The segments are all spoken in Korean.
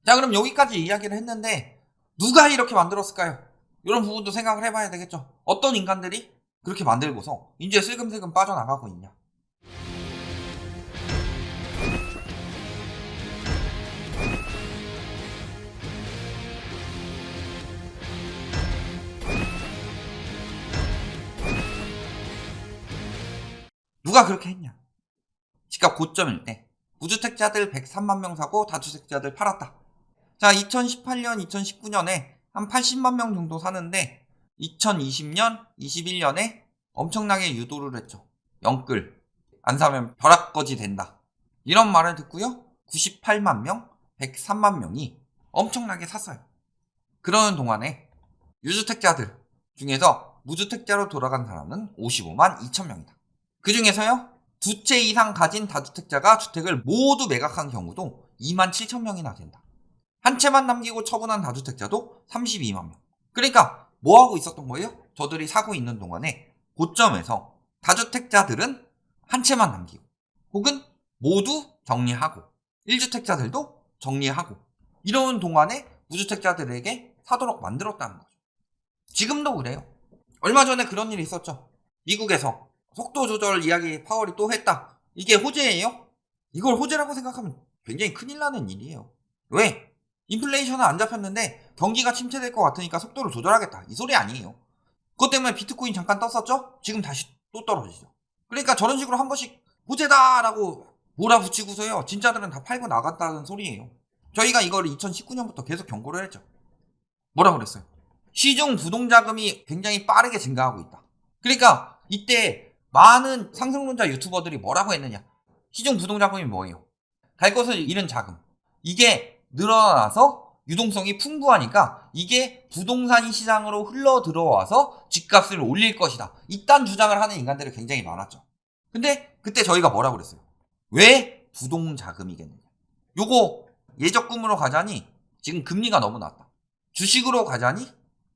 자, 그럼 여기까지 이야기를 했는데 누가 이렇게 만들었을까요? 이런 부분도 생각을 해봐야 되겠죠. 어떤 인간들이 그렇게 만들고서 이제 슬금슬금 빠져나가고 있냐. 누가 그렇게 했냐. 집값 고점일 때 무주택자들 103만 명 사고 다주택자들 팔았다. 자, 2018년, 2019년에 한 80만 명 정도 사는데 2020년, 21년에 엄청나게 유도를 했죠. 영끌, 안 사면 벼락거지 된다. 이런 말을 듣고요. 98만 명, 103만 명이 엄청나게 샀어요. 그러는 동안에 유주택자들 중에서 무주택자로 돌아간 사람은 55만 2천 명이다. 그 중에서요. 두 채 이상 가진 다주택자가 주택을 모두 매각한 경우도 2만 7천 명이나 된다. 한 채만 남기고 처분한 다주택자도 32만 명. 그러니까 뭐 하고 있었던 거예요? 저들이 사고 있는 동안에 고점에서 다주택자들은 한 채만 남기고 혹은 모두 정리하고 1주택자들도 정리하고 이러는 동안에 무주택자들에게 사도록 만들었다는 거죠. 지금도 그래요. 얼마 전에 그런 일이 있었죠. 미국에서 속도 조절 이야기 파월이 또 했다. 이게 호재예요? 이걸 호재라고 생각하면 굉장히 큰일 나는 일이에요. 왜? 인플레이션은 안 잡혔는데 경기가 침체될 것 같으니까 속도를 조절하겠다. 이 소리 아니에요. 그것 때문에 비트코인 잠깐 떴었죠? 지금 다시 또 떨어지죠. 그러니까 저런 식으로 한 번씩 호재다라고 몰아붙이고서요. 진짜들은 다 팔고 나갔다는 소리예요. 저희가 이걸 2019년부터 계속 경고를 했죠. 뭐라 그랬어요? 시중 부동자금이 굉장히 빠르게 증가하고 있다. 그러니까 이때 많은 상승론자 유튜버들이 뭐라고 했느냐. 시중 부동자금이 뭐예요? 갈 것을 잃은 자금. 이게 늘어나서 유동성이 풍부하니까 이게 부동산 시장으로 흘러 들어와서 집값을 올릴 것이다. 이딴 주장을 하는 인간들이 굉장히 많았죠. 근데 그때 저희가 뭐라고 그랬어요? 왜 부동자금이겠느냐. 요거 예적금으로 가자니 지금 금리가 너무 낮다. 주식으로 가자니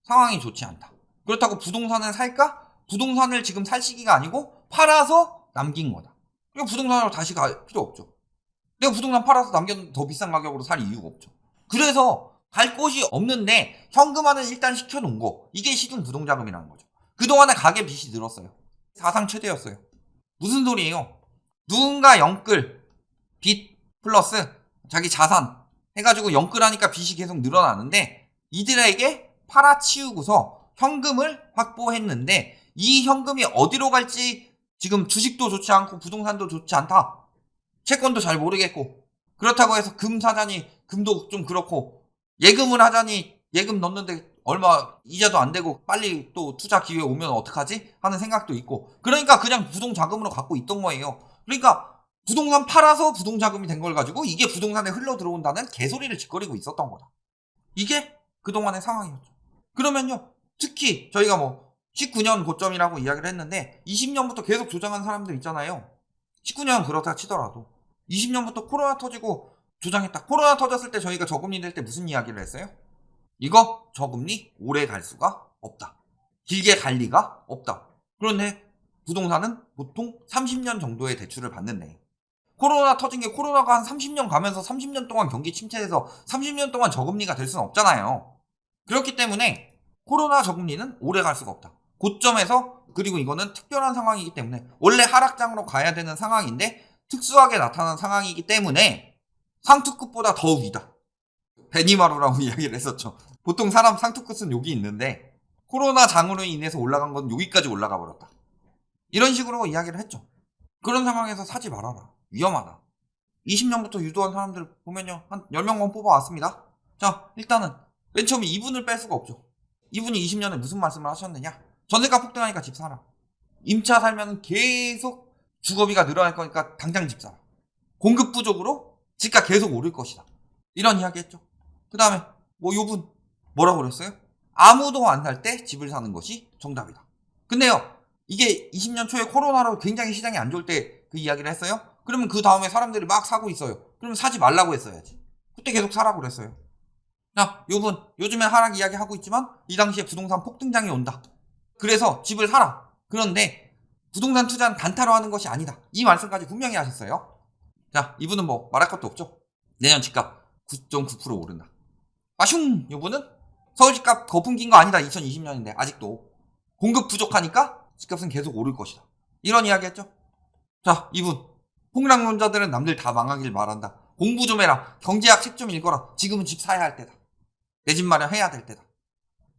상황이 좋지 않다. 그렇다고 부동산을 살까? 부동산을 지금 살 시기가 아니고 팔아서 남긴 거다. 그리고 부동산으로 다시 갈 필요 없죠. 내가 부동산 팔아서 남겨도 더 비싼 가격으로 살 이유가 없죠. 그래서 갈 곳이 없는데 현금화는 일단 시켜놓은 거. 이게 시중 부동자금이라는 거죠. 그동안에 가계 빚이 늘었어요. 사상 최대였어요. 무슨 소리예요? 누군가 영끌, 빚 플러스 자기 자산 해가지고 영끌하니까 빚이 계속 늘어나는데 이들에게 팔아치우고서 현금을 확보했는데 이 현금이 어디로 갈지 지금 주식도 좋지 않고 부동산도 좋지 않다. 채권도 잘 모르겠고 그렇다고 해서 금 사자니 금도 좀 그렇고 예금을 하자니 예금 넣는데 얼마 이자도 안 되고 빨리 또 투자 기회 오면 어떡하지? 하는 생각도 있고 그러니까 그냥 부동자금으로 갖고 있던 거예요. 그러니까 부동산 팔아서 부동자금이 된 걸 가지고 이게 부동산에 흘러 들어온다는 개소리를 짓거리고 있었던 거다. 이게 그동안의 상황이었죠. 그러면요 특히 저희가 뭐 19년 고점이라고 이야기를 했는데 20년부터 계속 조장한 사람들 있잖아요. 19년은 그렇다 치더라도 20년부터 코로나 터지고 조장했다. 코로나 터졌을 때 저희가 저금리 될 때 무슨 이야기를 했어요? 이거 저금리 오래 갈 수가 없다. 길게 갈 리가 없다. 그런데 부동산은 보통 30년 정도의 대출을 받는데 코로나 터진 게 코로나가 한 30년 가면서 30년 동안 경기 침체해서 30년 동안 저금리가 될 수는 없잖아요. 그렇기 때문에 코로나 저금리는 오래 갈 수가 없다. 고점에서 그리고 이거는 특별한 상황이기 때문에 원래 하락장으로 가야 되는 상황인데 특수하게 나타난 상황이기 때문에 상투끝보다 더 위다. 베니마루라고 이야기를 했었죠. 보통 사람 상투끝은 여기 있는데 코로나 장으로 인해서 올라간 건 여기까지 올라가 버렸다. 이런 식으로 이야기를 했죠. 그런 상황에서 사지 말아라. 위험하다. 20년부터 유도한 사람들 보면요. 한 10명만 뽑아왔습니다. 자, 일단은 맨 처음에 이분을 뺄 수가 없죠. 이분이 20년에 무슨 말씀을 하셨느냐. 전세가 폭등하니까 집 사라. 임차 살면 계속 주거비가 늘어날 거니까 당장 집 사라. 공급 부족으로 집값 계속 오를 것이다. 이런 이야기 했죠. 그 다음에 뭐 요분 뭐라고 그랬어요? 아무도 안 살 때 집을 사는 것이 정답이다. 근데요. 이게 20년 초에 코로나로 굉장히 시장이 안 좋을 때 그 이야기를 했어요? 그러면 그 다음에 사람들이 막 사고 있어요. 그러면 사지 말라고 했어야지. 그때 계속 사라고 그랬어요. 자, 요분 요즘에 하락 이야기 하고 있지만 이 당시에 부동산 폭등장이 온다. 그래서 집을 사라. 그런데 부동산 투자는 단타로 하는 것이 아니다. 이 말씀까지 분명히 하셨어요. 자, 이분은 뭐 말할 것도 없죠. 내년 집값 9.9% 오른다. 마슝! 요거는 서울 집값 거품 낀 거 아니다. 2020년인데 아직도 공급 부족하니까 집값은 계속 오를 것이다. 이런 이야기 했죠. 자, 이분 폭락론자들은 남들 다 망하길 바란다. 공부 좀 해라. 경제학 책 좀 읽어라. 지금은 집 사야 할 때다. 내 집 마련해야 될 때다.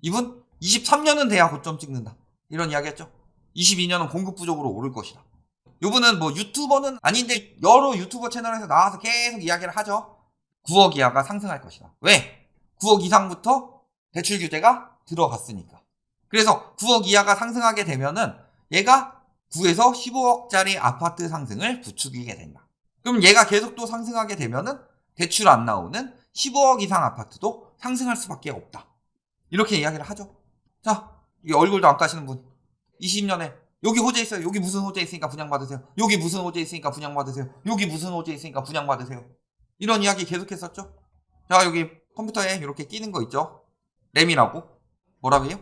이분 23년은 돼야 고점 찍는다. 이런 이야기 했죠. 22년은 공급 부족으로 오를 것이다. 이분은 뭐 유튜버는 아닌데 여러 유튜버 채널에서 나와서 계속 이야기를 하죠. 9억 이하가 상승할 것이다. 왜? 9억 이상부터 대출 규제가 들어갔으니까. 그래서 9억 이하가 상승하게 되면은 얘가 9에서 15억짜리 아파트 상승을 부추기게 된다. 그럼 얘가 계속 또 상승하게 되면은 대출 안 나오는 15억 이상 아파트도 상승할 수밖에 없다. 이렇게 이야기를 하죠. 자, 이게 얼굴도 안 까시는 분. 20년에 여기 호재 있어요. 여기 무슨 호재 있으니까 분양받으세요. 여기 무슨 호재 있으니까 분양받으세요. 여기 무슨 호재 있으니까 분양받으세요. 이런 이야기 계속했었죠. 자, 여기 컴퓨터에 이렇게 끼는 거 있죠. 램이라고. 뭐라고 해요?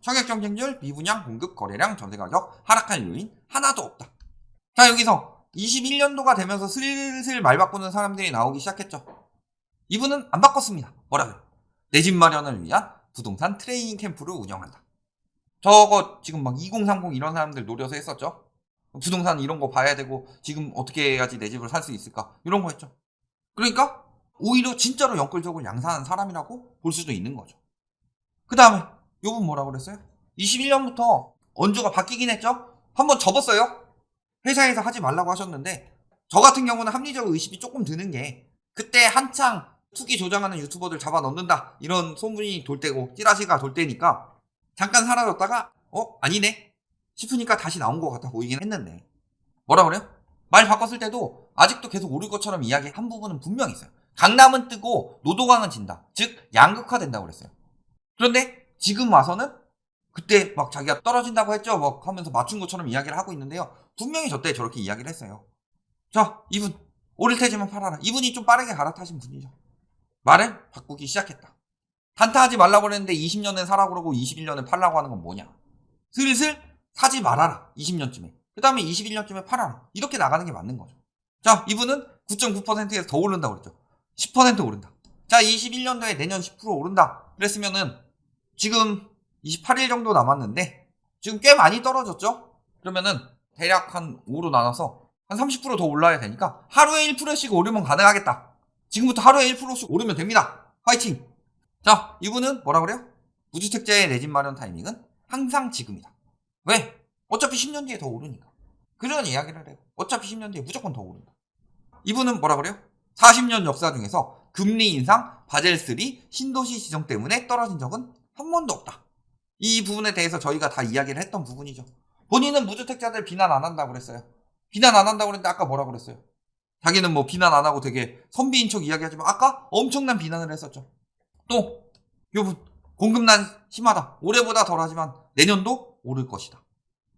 청약 경쟁률, 미분양, 공급, 거래량, 전세가격, 하락할 요인 하나도 없다. 자, 여기서 21년도가 되면서 슬슬 말 바꾸는 사람들이 나오기 시작했죠. 이분은 안 바꿨습니다. 뭐라고요? 내 집 마련을 위한 부동산 트레이닝 캠프를 운영한다. 저거 지금 막 2030 이런 사람들 노려서 했었죠. 부동산 이런 거 봐야 되고 지금 어떻게 해야지 내 집을 살 수 있을까 이런 거 했죠. 그러니까 오히려 진짜로 영끌적으로 양산한 사람이라고 볼 수도 있는 거죠. 그 다음에 요분 뭐라고 그랬어요? 21년부터 언조가 바뀌긴 했죠. 한번 접었어요. 회사에서 하지 말라고 하셨는데 저 같은 경우는 합리적 의심이 조금 드는 게 그때 한창 투기 조장하는 유튜버들 잡아 넣는다 이런 소문이 돌 때고 찌라시가 돌 때니까 잠깐 사라졌다가 아니네 싶으니까 다시 나온 것 같아 보이긴 했는데 뭐라 그래요? 말 바꿨을 때도 아직도 계속 오를 것처럼 이야기한 부분은 분명히 있어요. 강남은 뜨고 노도강은 진다. 즉 양극화된다고 그랬어요. 그런데 지금 와서는 그때 막 자기가 떨어진다고 했죠 막 하면서 맞춘 것처럼 이야기를 하고 있는데요. 분명히 저때 저렇게 이야기를 했어요. 자, 이분 오를 테지만 팔아라. 이분이 좀 빠르게 갈아타신 분이죠. 말을 바꾸기 시작했다. 단타하지 말라고 그랬는데 20년은 사라고 그러고 21년은 팔라고 하는 건 뭐냐. 슬슬 사지 말아라. 20년쯤에. 그 다음에 21년쯤에 팔아라. 이렇게 나가는 게 맞는 거죠. 자, 이분은 9.9%에서 더 오른다고 그랬죠. 10% 오른다. 자, 21년도에 내년 10% 오른다. 그랬으면은 지금 28일 정도 남았는데 지금 꽤 많이 떨어졌죠. 그러면은 대략 한 5로 나눠서 한 30%더 올라야 되니까 하루에 1%씩 오르면 가능하겠다. 지금부터 하루에 1%씩 오르면 됩니다. 화이팅! 자, 이분은 뭐라 그래요? 무주택자의 내 집 마련 타이밍은 항상 지금이다. 왜? 어차피 10년 뒤에 더 오르니까. 그런 이야기를 해요. 어차피 10년 뒤에 무조건 더 오른다. 이분은 뭐라 그래요? 40년 역사 중에서 금리 인상, 바젤3, 신도시 지정 때문에 떨어진 적은 한 번도 없다. 이 부분에 대해서 저희가 다 이야기를 했던 부분이죠. 본인은 무주택자들 비난 안 한다고 그랬어요. 비난 안 한다고 그랬는데 아까 뭐라 그랬어요? 자기는 뭐 비난 안 하고 되게 선비인 척 이야기하지만 아까 엄청난 비난을 했었죠. 또 요분 공급난 심하다. 올해보다 덜하지만 내년도 오를 것이다.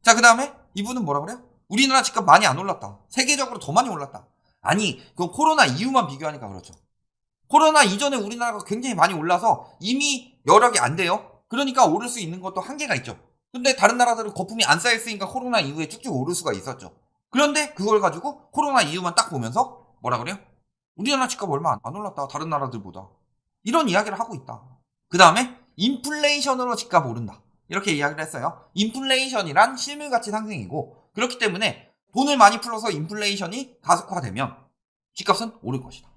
자, 그 다음에 이분은 뭐라 그래요? 우리나라 집값 많이 안 올랐다. 세계적으로 더 많이 올랐다. 아니 그건 코로나 이후만 비교하니까 그렇죠. 코로나 이전에 우리나라가 굉장히 많이 올라서 이미 여력이 안 돼요. 그러니까 오를 수 있는 것도 한계가 있죠. 근데 다른 나라들은 거품이 안 쌓였으니까 코로나 이후에 쭉쭉 오를 수가 있었죠. 그런데 그걸 가지고 코로나 이후만 딱 보면서 뭐라 그래요? 우리나라 집값 얼마 안 올랐다. 다른 나라들보다. 이런 이야기를 하고 있다. 그 다음에 인플레이션으로 집값 오른다. 이렇게 이야기를 했어요. 인플레이션이란 실물가치 상승이고 그렇기 때문에 돈을 많이 풀어서 인플레이션이 가속화되면 집값은 오를 것이다.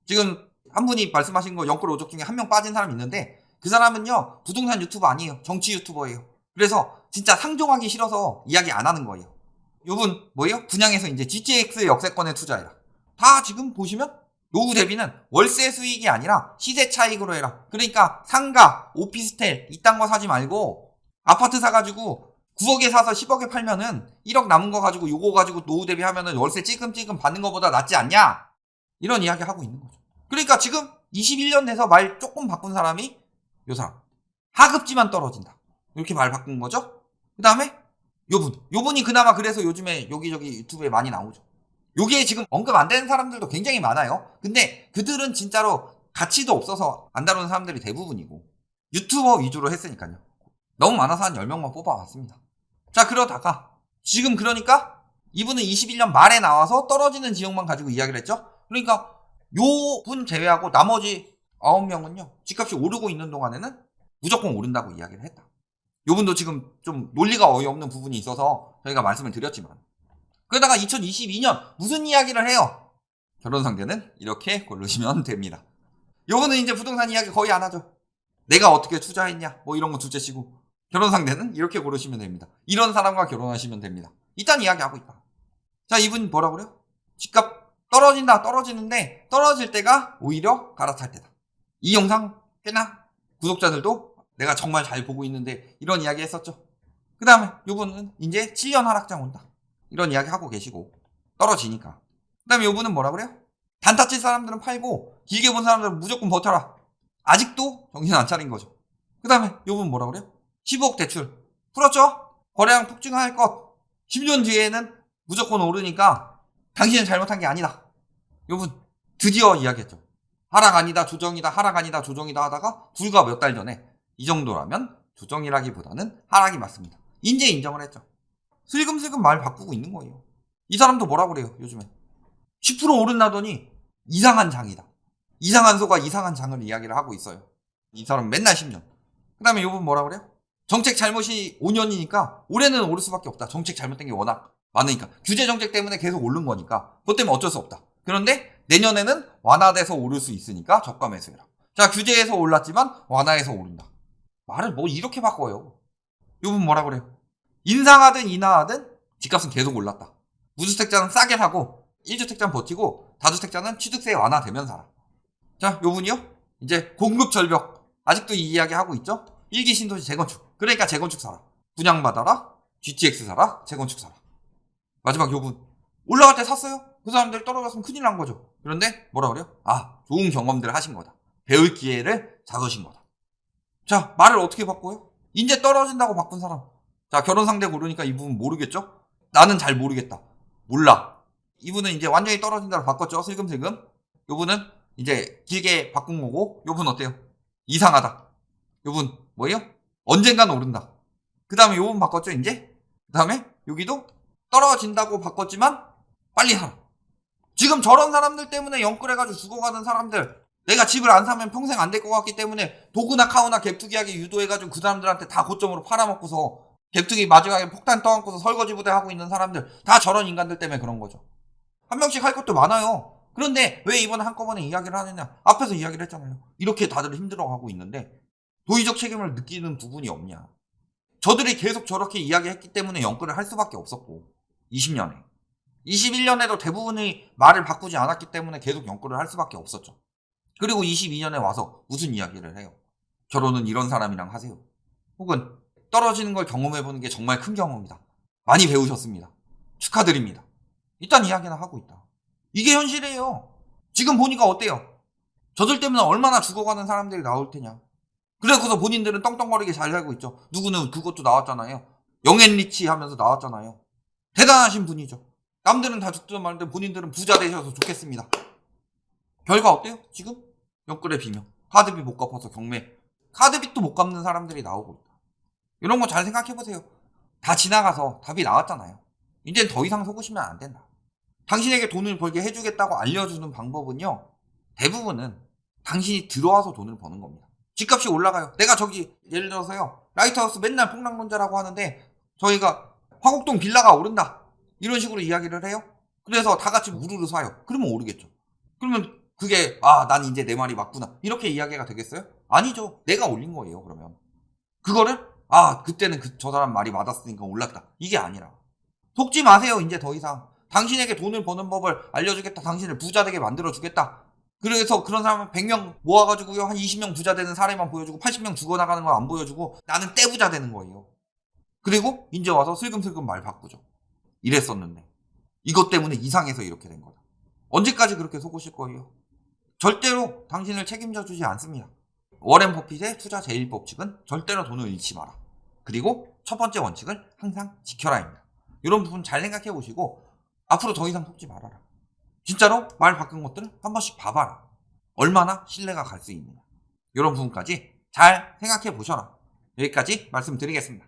지금 한 분이 말씀하신 거 영끌 오적 중에 한 명 빠진 사람이 있는데 그 사람은요 부동산 유튜버 아니에요. 정치 유튜버예요. 그래서 진짜 상종하기 싫어서 이야기 안 하는 거예요. 요분 뭐예요? 분양해서 이제 GTX 역세권에 투자해라. 다 지금 보시면 노후 대비는 월세 수익이 아니라 시세 차익으로 해라. 그러니까 상가, 오피스텔 이딴 거 사지 말고 아파트 사가지고 9억에 사서 10억에 팔면은 1억 남은 거 가지고 요거 가지고 노후 대비하면은 월세 찔끔찔끔 받는 거보다 낫지 않냐? 이런 이야기 하고 있는 거죠. 그러니까 지금 21년 돼서 말 조금 바꾼 사람이 요 사람. 하급지만 떨어진다. 이렇게 말 바꾼 거죠. 그 다음에 요분이 그나마 그래서 요즘에 여기저기 유튜브에 많이 나오죠. 요게 지금 언급 안 되는 사람들도 굉장히 많아요. 근데 그들은 진짜로 가치도 없어서 안 다루는 사람들이 대부분이고 유튜버 위주로 했으니까요. 너무 많아서 한 10명만 뽑아왔습니다. 자, 그러다가 지금 그러니까 이분은 21년 말에 나와서 떨어지는 지역만 가지고 이야기를 했죠. 그러니까 요 분 제외하고 나머지 9명은요. 집값이 오르고 있는 동안에는 무조건 오른다고 이야기를 했다. 요 분도 지금 좀 논리가 어이없는 부분이 있어서 저희가 말씀을 드렸지만, 그러다가 2022년 무슨 이야기를 해요? 결혼 상대는 이렇게 고르시면 됩니다. 요거는 이제 부동산 이야기 거의 안 하죠. 내가 어떻게 투자했냐 뭐 이런 거 둘째치고, 결혼 상대는 이렇게 고르시면 됩니다. 이런 사람과 결혼하시면 됩니다. 일단 이야기하고 있다. 자, 이분 뭐라 그래요? 집값 떨어진다, 떨어지는데 떨어질 때가 오히려 갈아탈 때다. 이 영상 꽤나 구독자들도 내가 정말 잘 보고 있는데 이런 이야기 했었죠. 그 다음에 요분은 이제 7년 하락장 온다, 이런 이야기 하고 계시고, 떨어지니까. 그 다음에 요분은 뭐라 그래요? 단타 칠 사람들은 팔고 길게 본 사람들은 무조건 버텨라. 아직도 정신 안 차린 거죠. 그 다음에 요분 뭐라 그래요? 15억 대출 풀었죠? 거래량 폭증할 것, 10년 뒤에는 무조건 오르니까 당신은 잘못한 게 아니다. 요분 드디어 이야기했죠. 하락 아니다 조정이다, 하락 아니다 조정이다 하다가 불과 몇 달 전에 이 정도라면 조정이라기보다는 하락이 맞습니다. 이제 인정을 했죠. 슬금슬금 말 바꾸고 있는 거예요. 이 사람도 뭐라 그래요 요즘에? 10% 오른다더니 이상한 장이다, 이상한 소가 이상한 장을 이야기를 하고 있어요. 이 사람 맨날 10년. 그 다음에 요분 뭐라 그래요? 정책 잘못이 5년이니까 올해는 오를 수밖에 없다. 정책 잘못된 게 워낙 많으니까. 규제 정책 때문에 계속 오른 거니까 그것 때문에 어쩔 수 없다. 그런데 내년에는 완화돼서 오를 수 있으니까 저가 매수해라. 자, 규제에서 올랐지만 완화해서 오른다. 말을 뭐 이렇게 바꿔요. 요분 뭐라 그래요? 인상하든 인하하든 집값은 계속 올랐다. 무주택자는 싸게 사고 1주택자는 버티고 다주택자는 취득세 완화되면 살아. 자, 요분이요? 이제 공급 절벽 아직도 이 이야기 하고 있죠? 1기 신도시 재건축. 그러니까 재건축 사라. 분양받아라. GTX 사라. 재건축 사라. 마지막 요분. 올라갈 때 샀어요? 그 사람들 떨어졌으면 큰일 난 거죠. 그런데 뭐라 그래요? 아, 좋은 경험들을 하신 거다. 배울 기회를 잡으신 거다. 자, 말을 어떻게 바꿔요? 이제 떨어진다고 바꾼 사람. 자, 결혼 상대 고르니까 이 부분 모르겠죠? 나는 잘 모르겠다. 몰라. 이분은 이제 완전히 떨어진다고 바꿨죠? 슬금슬금. 요분은 이제 길게 바꾼 거고, 요분 어때요? 이상하다. 요분 뭐예요? 언젠간 오른다. 그 다음에 요분 바꿨죠 이제? 그 다음에 여기도 떨어진다고 바꿨지만 빨리 사라. 지금 저런 사람들 때문에 영끌해가지고 죽어가는 사람들, 내가 집을 안 사면 평생 안 될 것 같기 때문에 도구나 카우나 갭투기하게 유도해가지고 그 사람들한테 다 고점으로 팔아먹고서 갭투기 마지막에 폭탄 떠안고서 설거지 부대 하고 있는 사람들, 다 저런 인간들 때문에 그런 거죠. 한 명씩 할 것도 많아요. 그런데 왜 이번에 한꺼번에 이야기를 하느냐? 앞에서 이야기를 했잖아요. 이렇게 다들 힘들어가고 있는데 도의적 책임을 느끼는 부분이 없냐. 저들이 계속 저렇게 이야기했기 때문에 영끌을 할 수밖에 없었고, 20년에 21년에도 대부분의 말을 바꾸지 않았기 때문에 계속 영끌을 할 수밖에 없었죠. 그리고 22년에 와서 무슨 이야기를 해요? 결혼은 이런 사람이랑 하세요. 혹은 떨어지는 걸 경험해보는 게 정말 큰 경험이다. 많이 배우셨습니다. 축하드립니다. 일단 이야기나 하고 있다. 이게 현실이에요. 지금 보니까 어때요? 저들 때문에 얼마나 죽어가는 사람들이 나올 테냐. 그래서 본인들은 떵떵거리게 잘 살고 있죠. 누구는 그것도 나왔잖아요. 영앤리치 하면서 나왔잖아요. 대단하신 분이죠. 남들은 다 죽든 말든 본인들은 부자 되셔서 좋겠습니다. 결과 어때요? 지금? 영끌의 비명. 카드비 못 갚아서 경매. 카드빚도 못 갚는 사람들이 나오고 있다. 이런 거 잘 생각해보세요. 다 지나가서 답이 나왔잖아요. 이젠 더 이상 속으시면 안 된다. 당신에게 돈을 벌게 해주겠다고 알려주는 방법은요, 대부분은 당신이 들어와서 돈을 버는 겁니다. 집값이 올라가요. 내가 저기 예를 들어서요, 라이트하우스 맨날 폭락론자라고 하는데 저희가 화곡동 빌라가 오른다, 이런 식으로 이야기를 해요. 그래서 다 같이 우르르 사요. 그러면 오르겠죠. 그러면 그게 난 이제 내 말이 맞구나, 이렇게 이야기가 되겠어요? 아니죠. 내가 올린 거예요. 그러면 그거를 그때는 저 사람 말이 맞았으니까 올랐다, 이게 아니라, 속지 마세요. 이제 더 이상 당신에게 돈을 버는 법을 알려주겠다, 당신을 부자 되게 만들어주겠다. 그래서 그런 사람은 100명 모아가지고요, 한 20명 부자 되는 사례만 보여주고 80명 죽어나가는 거 안 보여주고 나는 떼부자 되는 거예요. 그리고 이제 와서 슬금슬금 말 바꾸죠. 이랬었는데 이것 때문에 이상해서 이렇게 된 거다. 언제까지 그렇게 속으실 거예요? 절대로 당신을 책임져 주지 않습니다. 워렌 버핏의 투자 제1법칙은 절대로 돈을 잃지 마라. 그리고 첫 번째 원칙을 항상 지켜라입니다. 이런 부분 잘 생각해 보시고 앞으로 더 이상 속지 말아라. 진짜로 말 바꾼 것들을 한 번씩 봐봐라. 얼마나 신뢰가 갈 수 있느냐. 이런 부분까지 잘 생각해 보셔라. 여기까지 말씀드리겠습니다.